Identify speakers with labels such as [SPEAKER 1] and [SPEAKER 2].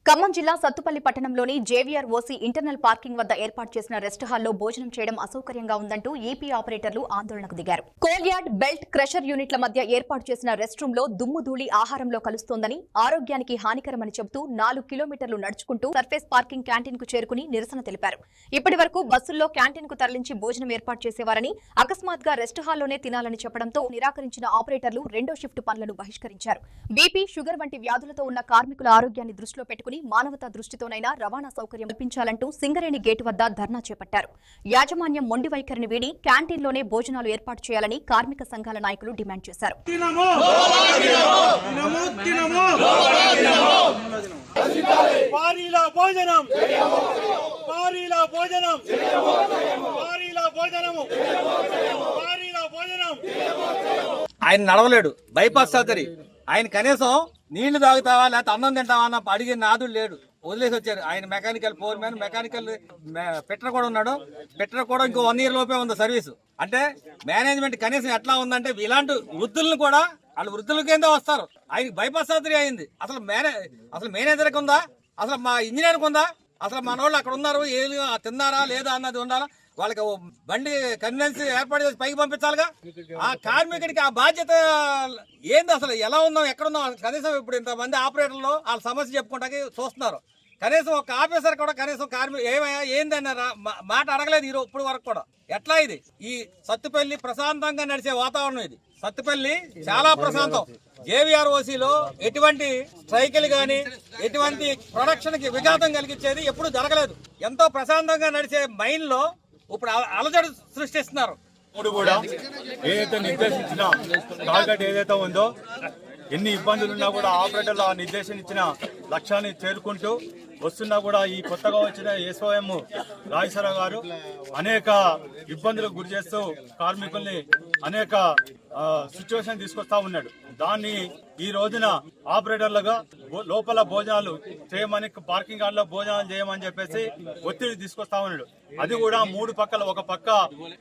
[SPEAKER 1] ఖమ్మం జిల్లా సత్తుపల్లి పట్టణంలోని JVR OC internal parking వద్ద ఏర్పాటు చేసిన రెస్ట్ హాల్లో భోజనం చేయడం అసౌకర్యంగా ఉందంటూ ఈపీ ఆపరేటర్లు ఆందోళనకు దిగారు. కోల్యార్డ్ బెల్ట్ క్రషర్ యూనిట్ల మధ్య ఏర్పాటు చేసిన రెస్ట్ రూమ్ లో దుమ్ము ధూళి ఆహారంలో కలుస్తోందని, ఆరోగ్యానికి హానికరమని చెబుతూ 4 కిలోమీటర్లు నడుచుకుంటూ సర్ఫేస్ పార్కింగ్ క్యాంటీన్ కు చేరుకుని నిరసన తెలిపారు. ఇప్పటి వరకు బస్సుల్లో క్యాంటీన్ కు తరలించి భోజనం ఏర్పాటు చేసేవారని, అకస్మాత్గా రెస్ట్ హాల్లోనే తినాలని చెప్పడంతో నిరాకరించిన ఆపరేటర్లు రెండో షిఫ్ట్ పనులను బహిష్కరించారు. బీపీ, షుగర్ వంటి వ్యాధులతో ఉన్న కార్మికుల ఆరోగ్యాన్ని దృష్టిలో పెట్టుకుని మానవతా దృష్టితోనైనా రవాణా సౌకర్యం కల్పించాలంటూ సింగరేణి గేటు వద్ద ధర్నా చేపట్టారు. యాజమాన్యం మొండి వైఖరిని వీడి క్యాంటీన్లోనే భోజనాలు ఏర్పాటు చేయాలని కార్మిక సంఘాల నాయకులు డిమాండ్ చేశారు.
[SPEAKER 2] ఆయన నడవలేడు, బైపాస్ సర్జరీ. ఆయన కనీసం నీళ్లు తాగుతావా లేకపోతే అన్నం తింటావా అన్న అడిగే నాదుడు లేడు, వదిలేసి వచ్చారు. ఆయన mechanical four man, mechanical fitter కూడా ఉన్నాడు. ఫిట్టర్ కూడా ఇంకో 1 year లోపే ఉంది సర్వీసు. అంటే మేనేజ్మెంట్ కనీసం ఎట్లా ఉందంటే ఇలాంటి వృద్ధులను కూడా వాళ్ళు వృద్ధుల కింద వస్తారు. ఆయన బైపాస్ సర్జరీ అయింది. అసలు మేనేజర్కి ఉందా, అసలు మా ఇంజనీర్కి ఉందా, అసలు మన వాళ్ళు అక్కడ ఉన్నారు ఏది తిన్నారా లేదా అన్నది ఉండాలా. వాళ్ళకి బండి కన్వెన్స్ ఏర్పాటు చేసి పైకి పంపించాలిగా. ఆ కార్మికుడికి ఆ బాధ్యత ఏంది, అసలు ఎలా ఉన్నాం, ఎక్కడున్నాం. కనీసం ఇప్పుడు ఇంతమంది ఆపరేటర్లు వాళ్ళ సమస్య చెప్పుకుంటాకి చూస్తున్నారు. కనీసం ఒక ఆఫీసర్ కూడా కనీసం ఏమయ్యా ఏందన్నారా మాట అడగలేదు ఇప్పుడు వరకు కూడా. ఎట్లా ఇది? ఈ సత్తుపల్లి ప్రశాంతంగా నడిచే వాతావరణం ఇది. సత్తుపల్లి చాలా ప్రశాంతం. జేవీఆర్ ఓసీలో ఎటువంటి స్ట్రైకులు గాని ఎటువంటి ప్రొడక్షన్ కి విఘాతం కలిగించేది ఎప్పుడు జరగలేదు. ఎంతో ప్రశాంతంగా నడిచే మైన్ లో ఇప్పుడు అలజడి సృష్టిస్తున్నారు.
[SPEAKER 3] ఇప్పుడు కూడా ఏదైతే నిర్దేశించిన టార్గెట్ ఏదైతే ఉందో, ఎన్ని ఇబ్బందులున్నా కూడా ఆపరేటర్లు ఆ నిర్దేశించిన లక్ష్యాన్ని చేరుకుంటూ వస్తున్నా కూడా ఈ కొత్తగా వచ్చిన ఎస్ఓఎం రాజేశ్వరరావు గారు అనేక ఇబ్బందులకు గురి చేస్తూ కార్మికుల్ని అనేక సిచ్యువేషన్ తీసుకొస్తా ఉన్నాడు. దాన్ని ఈ రోజున ఆపరేటర్లుగా లోపల భోజనాలు చేయమని, పార్కింగ్ యార్డ్ లో భోజనాలు చేయమని చెప్పేసి ఒత్తిడి తీసుకొస్తా ఉన్నాడు. అది కూడా 3 పక్కల, ఒక పక్క